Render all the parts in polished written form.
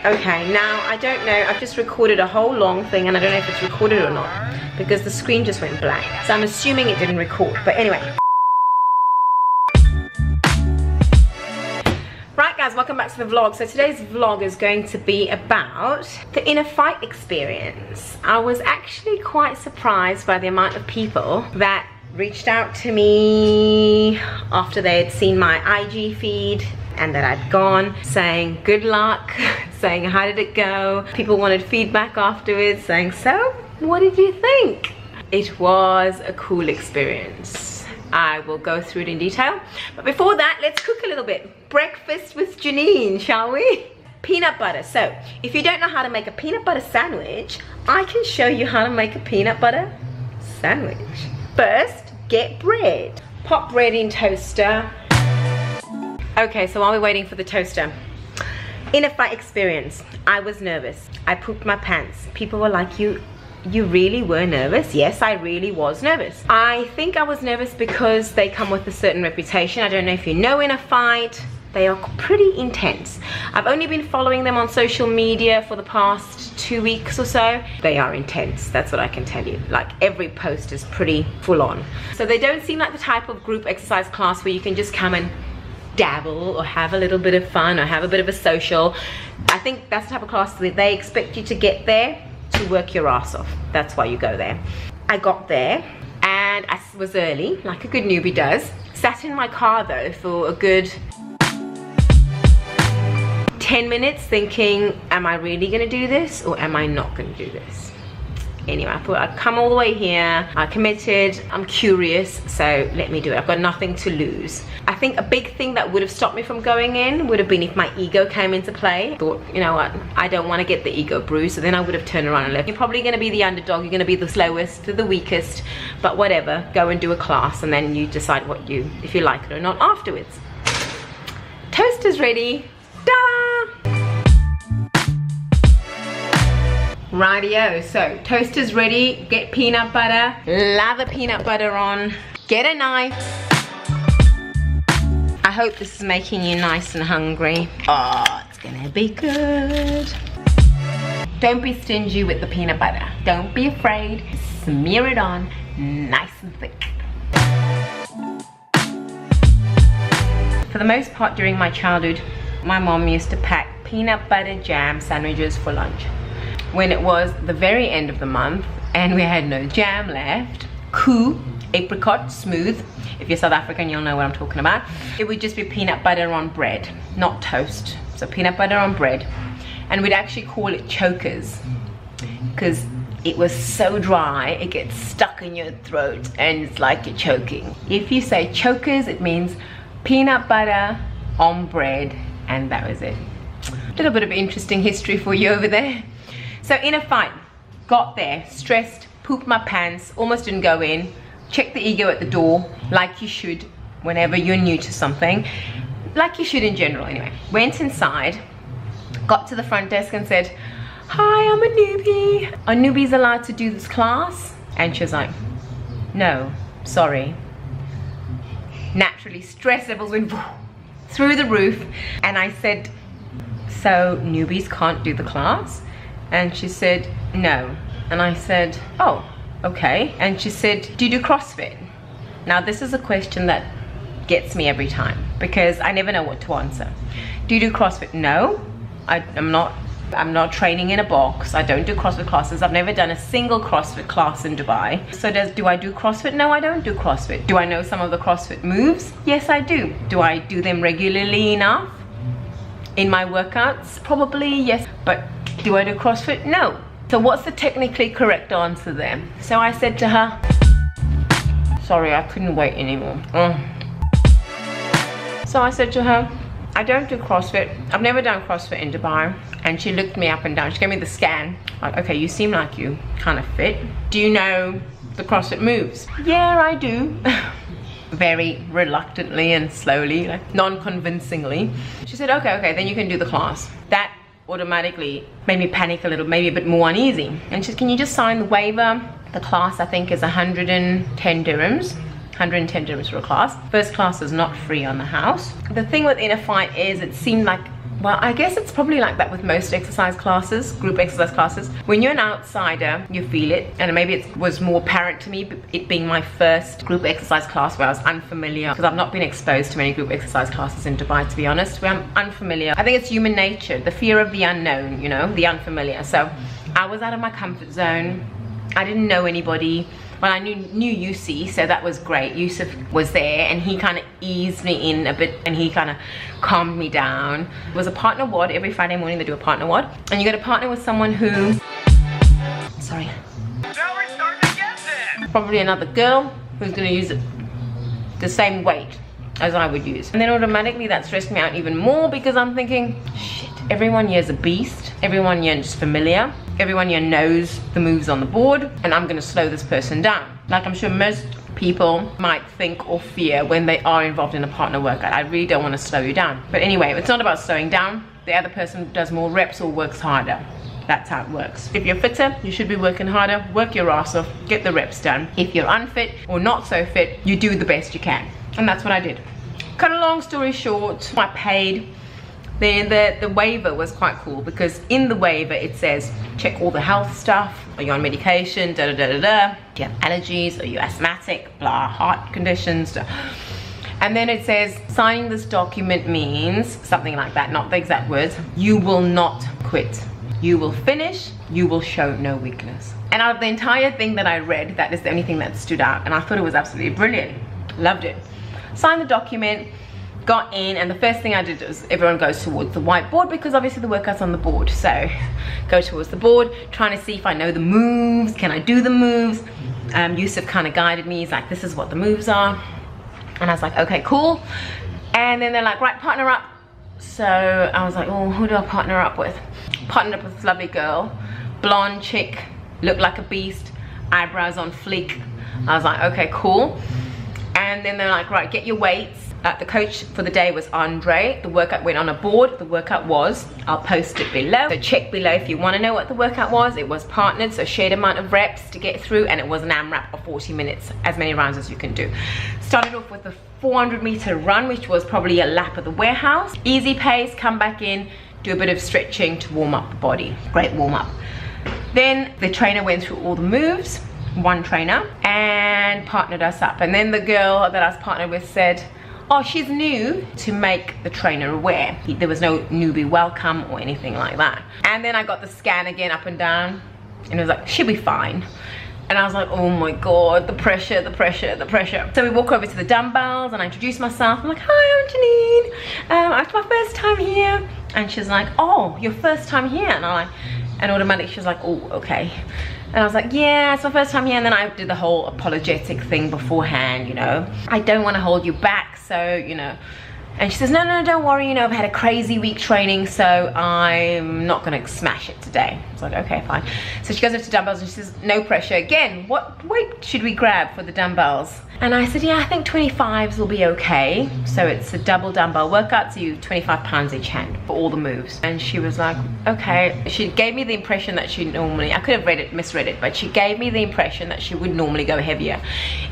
Okay, now I don't know, I've just recorded a whole long thing and I don't know if it's recorded or not because the screen just went blank. So I'm assuming it didn't record, but anyway. Right guys, welcome back to the vlog. So today's vlog is going to be about the inner fight experience. I was actually quite surprised by the amount of people that reached out to me after they had seen my IG feed and that I'd gone, saying good luck, saying how did it go. People wanted feedback afterwards, saying, so what did you think? It was a cool experience. I will go through it in detail, but before that, let's cook a little bit. Breakfast with Janine, shall we? Peanut butter. So if you don't know how to make a peanut butter sandwich, I can show you how to make a peanut butter sandwich. First, get bread. Pop bread in toaster. Okay, so while we're waiting for the toaster, inner fight experience. I was nervous. I pooped my pants. People were like, you really were nervous? Yes, I really was nervous. I think I was nervous because they come with a certain reputation. I don't know if you know Inner Fight. They are pretty intense. I've only been following them on social media for the past 2 weeks or so. They are intense, that's what I can tell you. Like every post is pretty full on. So they don't seem like the type of group exercise class where you can just come and dabble or have a little bit of fun or have a bit of a social. I think that's the type of class that they expect you to get there to work your ass off. That's why you go there. I got there and I was early, like a good newbie does. Sat in my car though for a good 10 minutes thinking, am I really gonna do this or am I not gonna do this? Anyway, I thought I'd come all the way here. I committed, I'm curious, so let me do it. I've got nothing to lose. I think a big thing that would have stopped me from going in would have been if my ego came into play. I thought, you know what, I don't want to get the ego bruised, so then I would have turned around and left. You're probably going to be the underdog, you're going to be the slowest, the weakest, but whatever, go and do a class and then you decide if you like it or not afterwards. Toaster's ready. Ta-da! Rightio, so toaster's ready. Get peanut butter, lather peanut butter on, get a knife. I hope this is making you nice and hungry. Oh, it's gonna be good. Don't be stingy with the peanut butter. Don't be afraid. Smear it on nice and thick. For the most part during my childhood, my mom used to pack peanut butter jam sandwiches for lunch. When it was the very end of the month and we had no jam left, apricot, smooth. If you're South African, you'll know what I'm talking about. It would just be peanut butter on bread, not toast. So peanut butter on bread. And we'd actually call it chokers because it was so dry, it gets stuck in your throat and it's like you're choking. If you say chokers, it means peanut butter on bread, and that was it. A little bit of interesting history for you over there. So Inner Fight, got there, stressed, pooped my pants, almost didn't go in, checked the ego at the door, like you should whenever you're new to something, like you should in general anyway. Went inside, got to the front desk and said, hi, I'm a newbie. Are newbies allowed to do this class? And she was like, no, sorry. Naturally, stress levels went through the roof. And I said, so newbies can't do the class? And she said, no. And I said, oh, okay. And she said, do you do CrossFit? Now this is a question that gets me every time because I never know what to answer. Do you do CrossFit? No, I'm not training in a box. I don't do CrossFit classes. I've never done a single CrossFit class in Dubai. So do I do CrossFit? No, I don't do CrossFit. Do I know some of the CrossFit moves? Yes, I do. Do I do them regularly enough in my workouts? Probably yes. But do I do CrossFit? No. So what's the technically correct answer there? So I said to her, sorry, I couldn't wait anymore. So I said to her, I don't do CrossFit. I've never done CrossFit in Dubai. And she looked me up and down. She gave me the scan. Like, okay, you seem like you kind of fit. Do you know the CrossFit moves? Yeah, I do. Very reluctantly and slowly, like non-convincingly. She said, okay, then you can do the class. That automatically made me panic a little, maybe a bit more uneasy. And she said, can you just sign the waiver? The class, I think, is 110 dirhams. 110 dirhams for a class. First class is not free on the house. The thing with Inner Fight is it seemed like well, I guess it's probably like that with most exercise classes, group exercise classes. When you're an outsider, you feel it. And maybe it was more apparent to me, it being my first group exercise class where I was unfamiliar, because I've not been exposed to many group exercise classes in Dubai, to be honest, where I'm unfamiliar. I think it's human nature, the fear of the unknown, you know, the unfamiliar. So I was out of my comfort zone. I didn't know anybody. Well, I knew Yusuf, so that was great. Yusuf was there and he kind of eased me in a bit and he kind of calmed me down. It was a partner WOD. Every Friday morning they do a partner WOD. And you got to partner with someone who, sorry. Now we're starting to get there. Probably another girl who's going to use the same weight as I would use. And then automatically that stressed me out even more because I'm thinking, shit, everyone here is a beast. Everyone here is familiar. Everyone here knows the moves on the board, and I'm gonna slow this person down. Like I'm sure most people might think or fear when they are involved in a partner workout. I really don't want to slow you down. But anyway, it's not about slowing down. The other person does more reps or works harder. That's how it works. If you're fitter, you should be working harder. Work your ass off, get the reps done. If you're unfit or not so fit, you do the best you can. And that's what I did. Cut a long story short, I paid. The waiver was quite cool because in the waiver it says check all the health stuff. Are you on medication? Da da da da da. Do you have allergies? Are you asthmatic? Blah, heart conditions. And then it says signing this document means something like that, not the exact words. You will not quit. You will finish. You will show no weakness. And out of the entire thing that I read, that is the only thing that stood out, and I thought it was absolutely brilliant. Loved it. Signed the document. Got in, and the first thing I did was everyone goes towards the whiteboard because obviously the workout's on the board. So go towards the board, trying to see if I know the moves, can I do the moves. Yusuf kind of guided me. He's like, this is what the moves are. And I was like, okay, cool. And then they're like, right, partner up. So I was like, oh, who do I partner up with? Partnered up with this lovely girl, blonde chick, looked like a beast, eyebrows on fleek. I was like, okay, cool. And then they're like, right, get your weights. The coach for the day was Andre. The workout went on a board. The workout was, I'll post it below. So check below if you want to know what the workout was. It was partnered, so shared amount of reps to get through, and it was an AMRAP of 40 minutes, as many rounds as you can do. Started off with a 400-meter run, which was probably a lap of the warehouse. Easy pace, come back in, do a bit of stretching to warm up the body. Great warm up. Then the trainer went through all the moves, one trainer, and partnered us up. And then the girl that I was partnered with said, oh, she's new, to make the trainer aware. There was no newbie welcome or anything like that. And then I got the scan again up and down, and it was like, she'll be fine. And I was like, oh my God, the pressure, the pressure, the pressure. So we walk over to the dumbbells and I introduce myself. I'm like, hi, I'm Janine. It's my first time here. And she's like, oh, your first time here? And I'm like, and automatically she's like, oh, okay. And I was like, yeah, it's my first time here. And then I did the whole apologetic thing beforehand, you know. I don't want to hold you back, so, you know. And she says, no, no, don't worry, you know, I've had a crazy week training, so I'm not gonna smash it today. I was like, okay, fine. So she goes over to dumbbells and she says, no pressure. Again, what weight should we grab for the dumbbells? And I said, yeah, I think 25s will be okay. So it's a double dumbbell workout, so you 25 pounds each hand for all the moves. And she was like, okay. She gave me the impression that she normally, I could have read it, misread it, but she gave me the impression that she would normally go heavier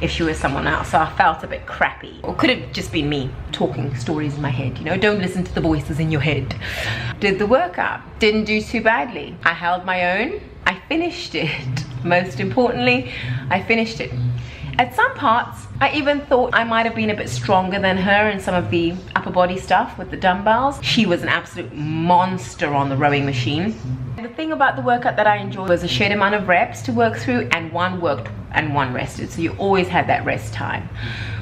if she was someone else. So I felt a bit crappy. Or could have just been me talking stories in my head, you know, don't listen to the voices in your head. Did the workout, didn't do too badly. I held my own, I finished it. Most importantly, I finished it. At some parts, I even thought I might have been a bit stronger than her in some of the upper body stuff with the dumbbells. She was an absolute monster on the rowing machine. The thing about the workout that I enjoyed was a shared amount of reps to work through, and one worked and one rested. So you always had that rest time,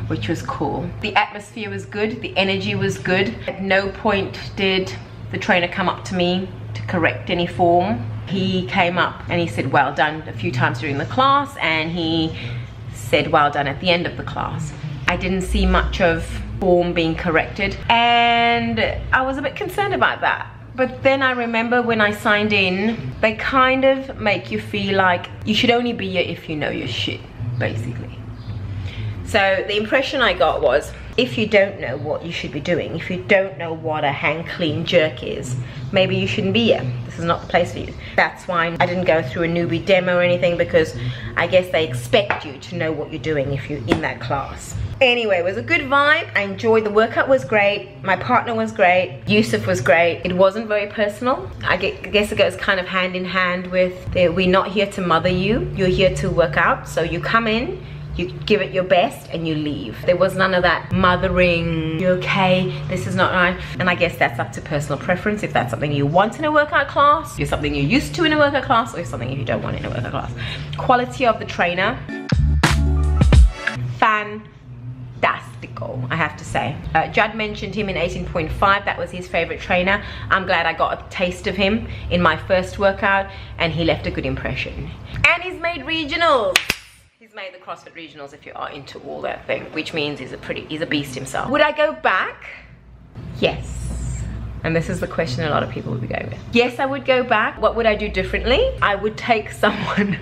which was cool. The atmosphere was good, the energy was good. At no point did the trainer come up to me to correct any form. He came up and he said, well done, a few times during the class, and he said well done at the end of the class. I didn't see much of form being corrected, and I was a bit concerned about that. But then I remember when I signed in, they kind of make you feel like you should only be here if you know your shit, basically. So the impression I got was, if you don't know what you should be doing, if you don't know what a hang clean jerk is, maybe you shouldn't be here. This is not the place for you. That's why I didn't go through a newbie demo or anything, because I guess they expect you to know what you're doing if you're in that class. Anyway, it was a good vibe. I enjoyed the workout. Was great. My partner was great. Yusuf was great. It wasn't very personal. I guess it goes kind of hand in hand with we're not here to mother you. You're here to work out. So you come in, you give it your best, and you leave. There was none of that mothering, you okay, this is not right. And I guess that's up to personal preference. If that's something you want in a workout class, you're something you're used to in a workout class, or something you don't want in a workout class. Quality of the trainer, fantastical, I have to say. Judd mentioned him in 18.5. That was his favorite trainer. I'm glad I got a taste of him in my first workout, and he left a good impression. And he's made regionals. He's made the CrossFit regionals, if you are into all that thing, which means he's a beast himself. Would I go back? Yes. And this is the question a lot of people would be going with. Yes, I would go back. What would I do differently? I would take someone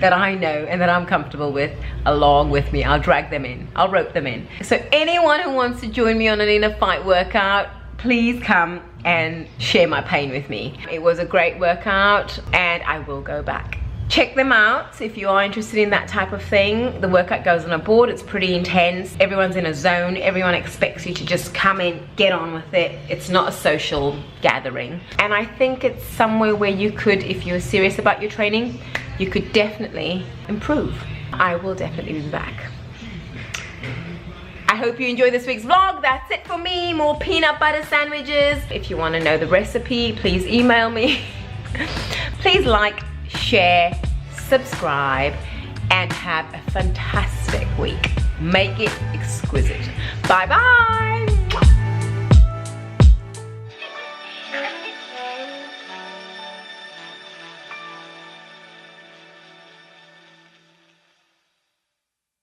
that I know and that I'm comfortable with along with me. I'll drag them in. I'll rope them in. So anyone who wants to join me on an inner fight workout, please come and share my pain with me. It was a great workout, and I will go back. Check them out if you are interested in that type of thing. The workout goes on a board. It's pretty intense. Everyone's in a zone. Everyone expects you to just come in, get on with it. It's not a social gathering. And I think it's somewhere where you could, if you're serious about your training, you could definitely improve. I will definitely be back. I hope you enjoyed this week's vlog. That's it for me. More peanut butter sandwiches. If you want to know the recipe, please email me. Please like, share, subscribe, and have a fantastic week. Make it exquisite. Bye bye.